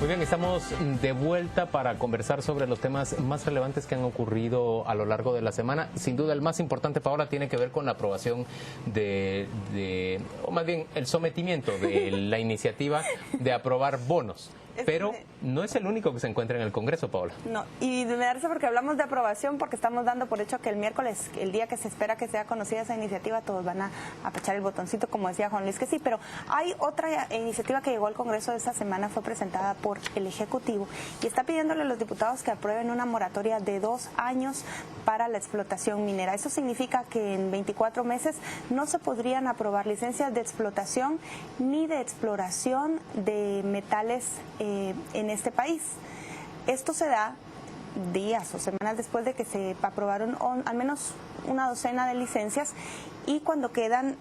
Muy bien, estamos de vuelta para conversar sobre los temas más relevantes que han ocurrido a lo largo de la semana. Sin duda, el más importante, Paola, tiene que ver con la aprobación o más bien el sometimiento de la iniciativa de aprobar bonos. Pero no es el único que se encuentra en el Congreso, Paola. No, y me da risa porque hablamos de aprobación, porque estamos dando por hecho que el miércoles, el día que se espera que sea conocida esa iniciativa, todos van a apachar el botoncito, como decía Juan Luis, que sí. Pero hay otra iniciativa que llegó al Congreso esta semana, fue presentada por el Ejecutivo, y está pidiéndole a los diputados que aprueben una moratoria de 2 años para la explotación minera. Eso significa que en 24 meses no se podrían aprobar licencias de explotación ni de exploración de metales en este país. Esto se da días o semanas después de que se aprobaron al menos una docena de licencias, y cuando quedan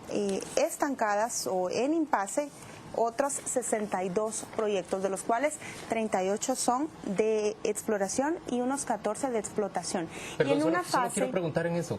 estancadas o en impasse otros 62 proyectos, de los cuales 38 son de exploración y unos 14 de explotación. Pero y en solo quiero preguntar en eso.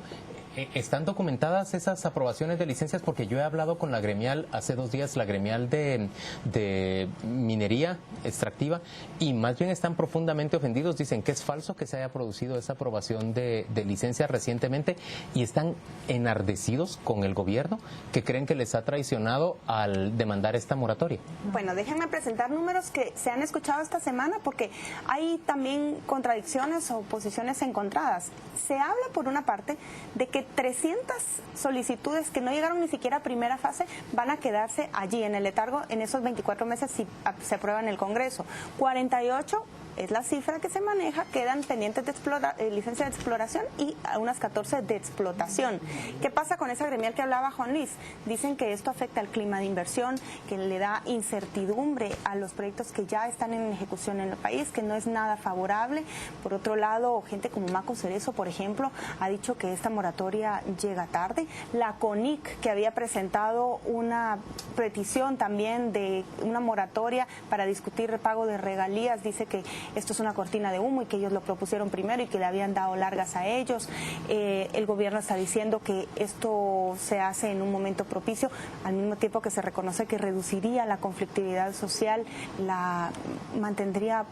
¿Están documentadas esas aprobaciones de licencias? Porque yo he hablado con la gremial hace 2 días, la gremial de minería extractiva, y más bien están profundamente ofendidos. Dicen que es falso que se haya producido esa aprobación de licencias recientemente, y están enardecidos con el gobierno, que creen que les ha traicionado al demandar esta moratoria. Bueno, déjenme presentar números que se han escuchado esta semana, porque hay también contradicciones o posiciones encontradas. Se habla, por una parte, de que 300 solicitudes que no llegaron ni siquiera a primera fase van a quedarse allí en el letargo en esos 24 meses si se aprueba en el Congreso. 48 es la cifra que se maneja, quedan pendientes de licencia de exploración, y unas 14 de explotación. ¿Qué pasa con esa gremial que hablaba Juan Luis? Dicen que esto afecta al clima de inversión, que le da incertidumbre a los proyectos que ya están en ejecución en el país, que no es nada favorable. Por otro lado, gente como Maco Cerezo, por ejemplo, ha dicho que esta moratoria llega tarde. La CONIC, que había presentado una petición también de una moratoria para discutir repago de regalías, dice que esto es una cortina de humo y que ellos lo propusieron primero y que le habían dado largas a ellos. El gobierno está diciendo que esto se hace en un momento propicio, al mismo tiempo que se reconoce que reduciría la conflictividad social, la mantendría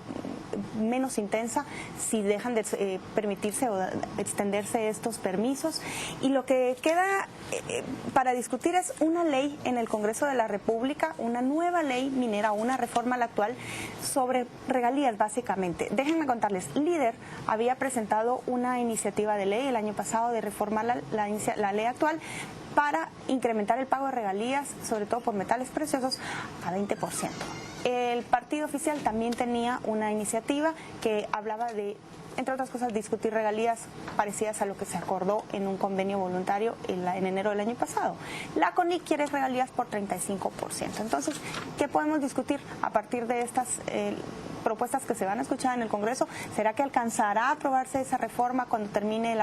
menos intensa si dejan de permitirse o extenderse estos permisos. Y lo que queda para discutir es una ley en el Congreso de la República, una nueva ley minera, una reforma a la actual sobre regalías, básicamente. Déjenme contarles, Líder había presentado una iniciativa de ley el año pasado de reformar la ley actual para incrementar el pago de regalías, sobre todo por metales preciosos, a 20%. El partido oficial también tenía una iniciativa que hablaba de, entre otras cosas, discutir regalías parecidas a lo que se acordó en un convenio voluntario en enero del año pasado. La CONIC quiere regalías por 35%. Entonces, ¿qué podemos discutir a partir de estas propuestas que se van a escuchar en el Congreso? ¿Será que alcanzará a aprobarse esa reforma cuando termine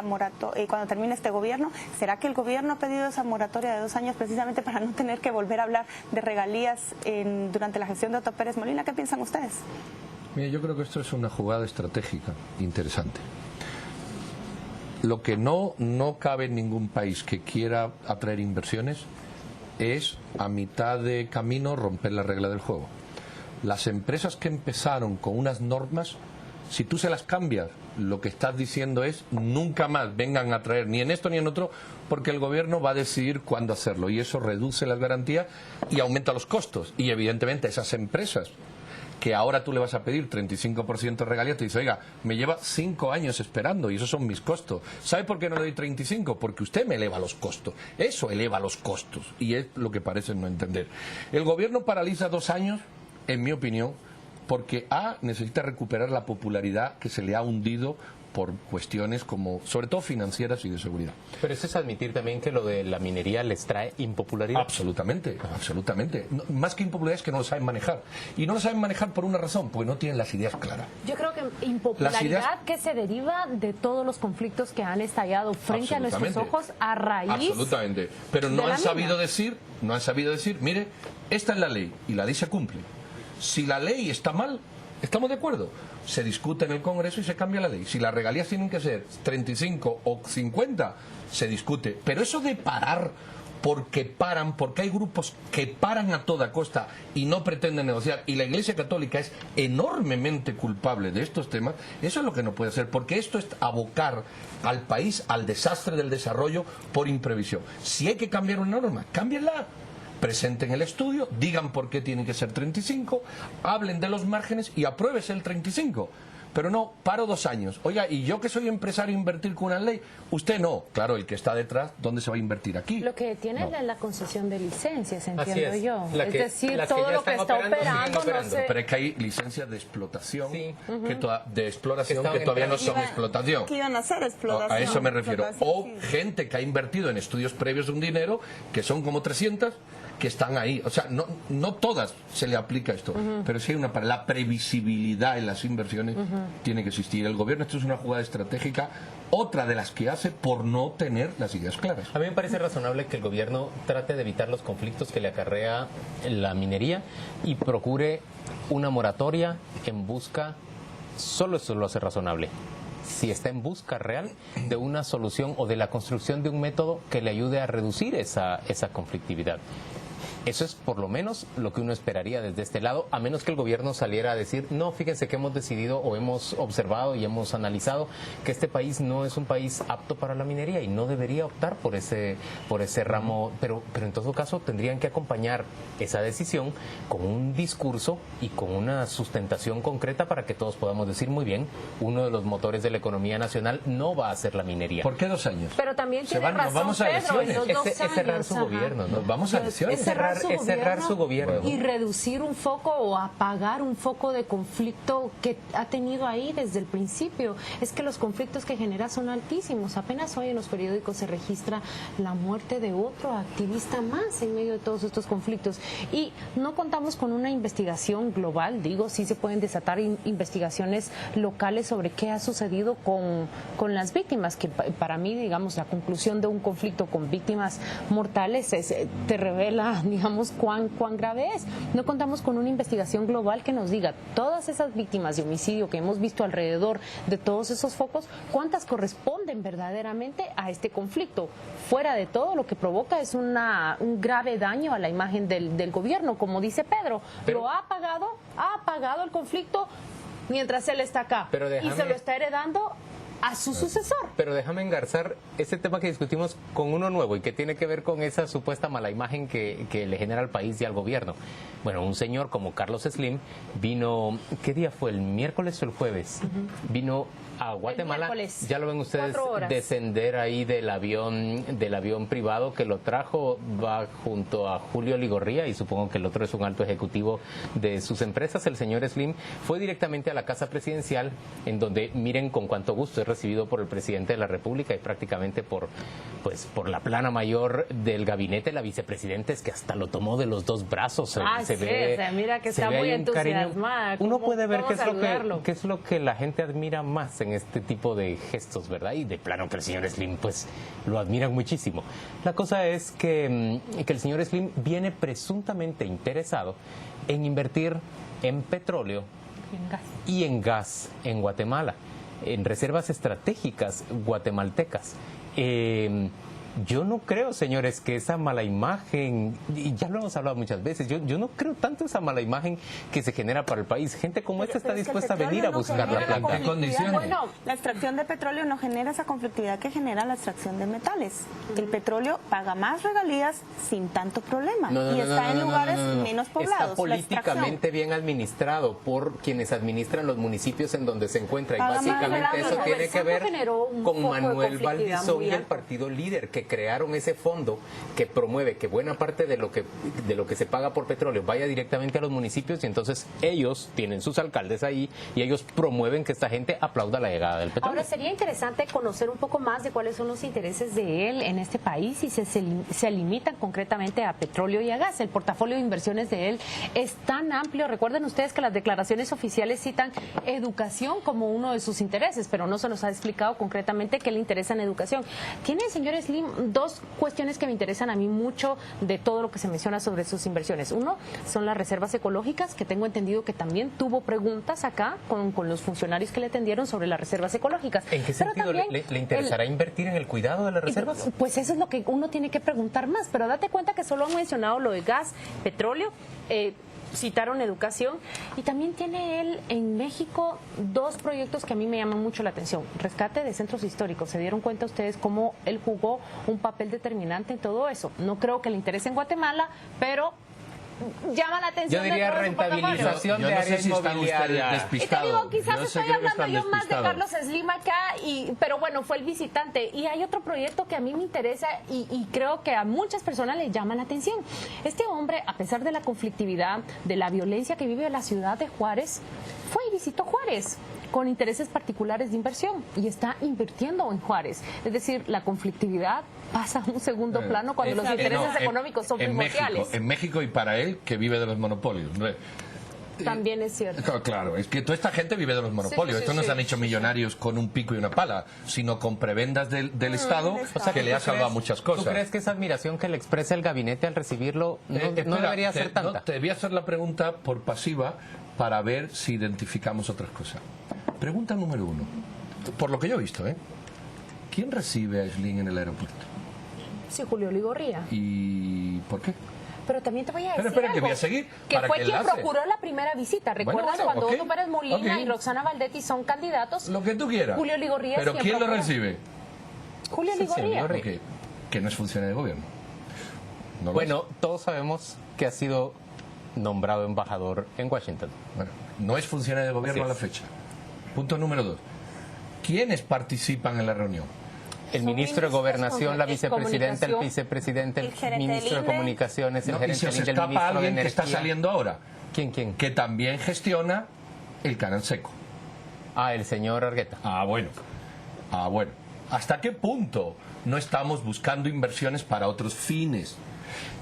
cuando termine este gobierno? ¿Será que el gobierno ha pedido esa moratoria de 2 años precisamente para no tener que volver a hablar de regalías durante la gestión de Otto Pérez Molina? ¿Qué piensan ustedes? Mira, yo creo que esto es una jugada estratégica interesante. Lo que no cabe en ningún país que quiera atraer inversiones es a mitad de camino romper la regla del juego. Las empresas que empezaron con unas normas, si tú se las cambias, lo que estás diciendo es nunca más vengan a traer ni en esto ni en otro, porque el gobierno va a decidir cuándo hacerlo, y eso reduce las garantías y aumenta los costos. Y evidentemente esas empresas que ahora tú le vas a pedir 35% de regalías, te dice, oiga, me lleva 5 años esperando y esos son mis costos. ¿Sabe por qué no le doy 35? Porque usted me eleva los costos. Eso eleva los costos, y es lo que parecen no entender. El gobierno paraliza 2 años, en mi opinión, porque necesita recuperar la popularidad que se le ha hundido por cuestiones como, sobre todo financieras y de seguridad. Pero eso es admitir también que lo de la minería les trae impopularidad. Absolutamente, absolutamente. No, más que impopularidad es que no lo saben manejar. Y no lo saben manejar por una razón, porque no tienen las ideas claras. Yo creo que impopularidad que se deriva de todos los conflictos que han estallado frente a nuestros ojos a raíz. Absolutamente. Pero no han sabido decir, mire, esta es la ley y la ley se cumple. Si la ley está mal, estamos de acuerdo, se discute en el Congreso y se cambia la ley. Si las regalías tienen que ser 35 o 50, se discute. Pero eso de parar porque hay grupos que paran a toda costa y no pretenden negociar, y la Iglesia Católica es enormemente culpable de estos temas, eso es lo que no puede hacer, porque esto es abocar al país al desastre del desarrollo por imprevisión. Si hay que cambiar una norma, cámbienla. Presenten el estudio, digan por qué tiene que ser 35, hablen de los márgenes y apruébese el 35. Pero no, paro 2 años. Oiga, y yo que soy empresario invertir con una ley, usted no. Claro, el que está detrás, ¿dónde se va a invertir aquí? Lo que tiene es la concesión de licencias, entiendo yo. Es decir, todo lo que está operando, no sé. Pero es que hay licencias de explotación, sí. de exploración que todavía no son explotación. Que iban a hacer explotación. A eso me refiero. O sí. gente que ha invertido en estudios previos de un dinero, que son como 300, que están ahí. O sea, no todas se le aplica esto, pero sí hay una para la previsibilidad en las inversiones tiene que existir. El gobierno, esto es una jugada estratégica, otra de las que hace por no tener las ideas claras. A mí me parece razonable que el gobierno trate de evitar los conflictos que le acarrea la minería y procure una moratoria en busca, solo eso lo hace razonable, si está en busca real de una solución o de la construcción de un método que le ayude a reducir esa conflictividad. Eso es por lo menos lo que uno esperaría desde este lado, a menos que el gobierno saliera a decir, no, fíjense que hemos decidido o hemos observado y hemos analizado que este país no es un país apto para la minería y no debería optar por ese ramo, pero en todo caso tendrían que acompañar esa decisión con un discurso y con una sustentación concreta para que todos podamos decir, muy bien, uno de los motores de la economía nacional no va a ser la minería. ¿Por qué 2 años? Pero también tiene razón, nos vamos a Pedro, en los 2 es cerrar años, su gobierno, ¿no? Nos vamos a elecciones. Es cerrar su gobierno. Y reducir un foco o apagar un foco de conflicto que ha tenido ahí desde el principio. Es que los conflictos que genera son altísimos. Apenas hoy en los periódicos se registra la muerte de otro activista más en medio de todos estos conflictos. Y no contamos con una investigación global, digo, sí se pueden desatar investigaciones locales sobre qué ha sucedido con las víctimas, que para mí, digamos, la conclusión de un conflicto con víctimas mortales te revela, digamos, cuán grave es. No contamos con una investigación global que nos diga todas esas víctimas de homicidio que hemos visto alrededor de todos esos focos, cuántas corresponden verdaderamente a este conflicto. Fuera de todo, lo que provoca es un grave daño a la imagen del gobierno, como dice Pedro. Pero ha apagado el conflicto mientras él está acá y se lo está heredando a su sucesor. Pero déjame engarzar ese tema que discutimos con uno nuevo y que tiene que ver con esa supuesta mala imagen que le genera al país y al gobierno. Bueno, un señor como Carlos Slim vino, ¿qué día fue? ¿El miércoles o el jueves? Vino a Guatemala, ya lo ven ustedes descender ahí del avión privado que lo trajo, va junto a Julio Ligorría y supongo que el otro es un alto ejecutivo de sus empresas. El señor Slim fue directamente a la Casa Presidencial, en donde miren con cuánto gusto es recibido por el presidente de la República y prácticamente por la plana mayor del gabinete. La vicepresidenta es que hasta lo tomó de los 2 brazos. Mira que está muy entusiasmada. Uno puede ver qué es lo que la gente admira más en este tipo de gestos, ¿verdad? Y de plano que el señor Slim pues lo admiran muchísimo. La cosa es que el señor Slim viene presuntamente interesado en invertir en petróleo y en gas en Guatemala, en reservas estratégicas guatemaltecas. Yo no creo, señores, que esa mala imagen, y ya lo hemos hablado muchas veces, yo no creo tanto esa mala imagen que se genera para el país. Gente como esta está dispuesta a venir a buscar la plata. ¿En condiciones? Bueno, la extracción de petróleo no genera esa conflictividad que genera la extracción de metales. El petróleo paga más regalías sin tanto problema y está en lugares menos poblados. Está políticamente bien administrado por quienes administran los municipios en donde se encuentra. Y básicamente eso tiene que ver con Manuel Valdizón y el partido líder, que crearon ese fondo que promueve que buena parte de lo que se paga por petróleo vaya directamente a los municipios, y entonces ellos tienen sus alcaldes ahí y ellos promueven que esta gente aplauda la llegada del petróleo. Ahora sería interesante conocer un poco más de cuáles son los intereses de él en este país y se limitan concretamente a petróleo y a gas. El portafolio de inversiones de él es tan amplio. Recuerden ustedes que las declaraciones oficiales citan educación como uno de sus intereses, pero no se nos ha explicado concretamente qué le interesa en educación. ¿Tiene el señor Slim dos cuestiones que me interesan a mí mucho de todo lo que se menciona sobre sus inversiones. Uno, son las reservas ecológicas, que tengo entendido que también tuvo preguntas acá con los funcionarios que le atendieron sobre las reservas ecológicas. ¿En qué sentido le interesará invertir en el cuidado de las reservas? Pues eso es lo que uno tiene que preguntar más, pero date cuenta que solo han mencionado lo de gas, petróleo, citaron educación, y también tiene él en México dos proyectos que a mí me llaman mucho la atención. Rescate de centros históricos. ¿Se dieron cuenta ustedes cómo él jugó un papel determinante en todo eso? No creo que le interese en Guatemala, pero llama la atención. Yo diría rentabilización de área inmobiliaria. Y te digo, quizás estoy hablando yo más de Carlos Slim acá, pero bueno, fue el visitante. Y hay otro proyecto que a mí me interesa y creo que a muchas personas les llama la atención. Este hombre, a pesar de la conflictividad, de la violencia que vive la ciudad de Juárez, fue y visitó Juárez con intereses particulares de inversión y está invirtiendo en Juárez. Es decir, la conflictividad pasa a un segundo plano cuando los intereses económicos son primordiales. En México y para él, que vive de los monopolios. También es cierto. Claro, es que toda esta gente vive de los monopolios. Estos no se han hecho millonarios con un pico y una pala, sino con prebendas del Estado, o sea, que le ha salvado muchas cosas. ¿Tú crees que esa admiración que le expresa el gabinete al recibirlo no debería ser tanta? Te voy a hacer la pregunta por pasiva para ver si identificamos otras cosas. Pregunta número 1. Por lo que yo he visto, ¿quién recibe a Slim en el aeropuerto? Sí, Julio Ligorría. ¿Y por qué? Pero también te voy a decir espera, algo, que voy a seguir que para fue que quien enlace. procuró la primera visita. ¿Recuerdas cuando Otto Pérez Molina y Roxana Valdetti son candidatos? Lo que tú quieras. Julio Ligorría. ¿Pero quién lo recibe? Julio Ligorría. Que no es funcionario de gobierno. Bueno, todos sabemos que ha sido nombrado embajador en Washington. Bueno, no es funcionario de gobierno a la fecha. Punto número 2. ¿Quiénes participan en la reunión? El ministro de Gobernación, la vicepresidenta, el vicepresidente, el ministro de Comunicaciones, el gerente del INDE, el ministro de alguien Energía. que está saliendo ahora. ¿Quién? Que también gestiona el Canal Seco. El señor Argueta. Bueno. ¿Hasta qué punto no estamos buscando inversiones para otros fines?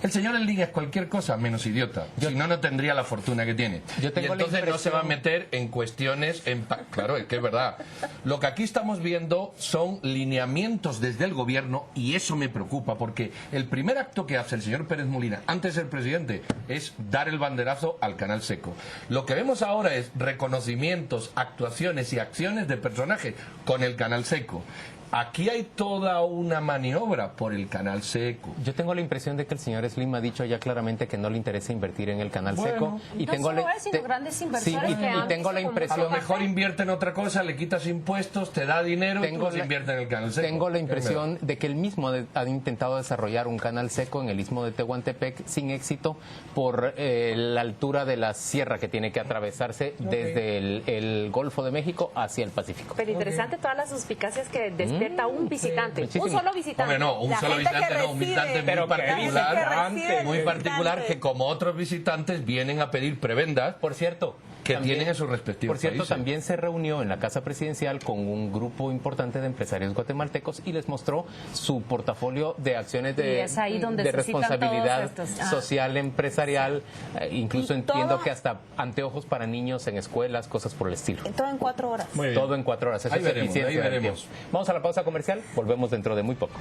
El señor Slim es cualquier cosa menos idiota. Si no, no tendría la fortuna que tiene. Y entonces no se va a meter en cuestiones... Claro, es que es verdad. Lo que aquí estamos viendo son lineamientos desde el gobierno y eso me preocupa porque el primer acto que hace el señor Pérez Molina antes de ser presidente es dar el banderazo al Canal Seco. Lo que vemos ahora es reconocimientos, actuaciones y acciones de personajes con el Canal Seco. Aquí hay toda una maniobra por el Canal Seco. Yo tengo la impresión de que el señor Slim ha dicho ya claramente que no le interesa invertir en el Canal Seco. Y no solo es, sino grandes inversores y tengo la impresión... A lo mejor invierte en otra cosa, le quitas impuestos, te da dinero y tú invierte en el Canal Seco. Tengo la impresión de que él mismo ha intentado desarrollar un Canal Seco en el istmo de Tehuantepec sin éxito por la altura de la sierra que tiene que atravesarse desde el Golfo de México hacia el Pacífico. Pero interesante todas las suspicacias que despierta un visitante, un solo visitante. Hombre, no, un solo visitante, no, un visitante muy particular que como otros visitantes vienen a pedir prebendas. Por cierto, que tienen en sus respectivos países. También se reunió en la Casa Presidencial con un grupo importante de empresarios guatemaltecos y les mostró su portafolio de acciones de responsabilidad social empresarial. Incluso entiendo que hasta anteojos para niños en escuelas, cosas por el estilo. Todo en 4 horas. Todo en 4 horas. Eso ahí veremos. Vamos a la pausa comercial. Volvemos dentro de muy poco.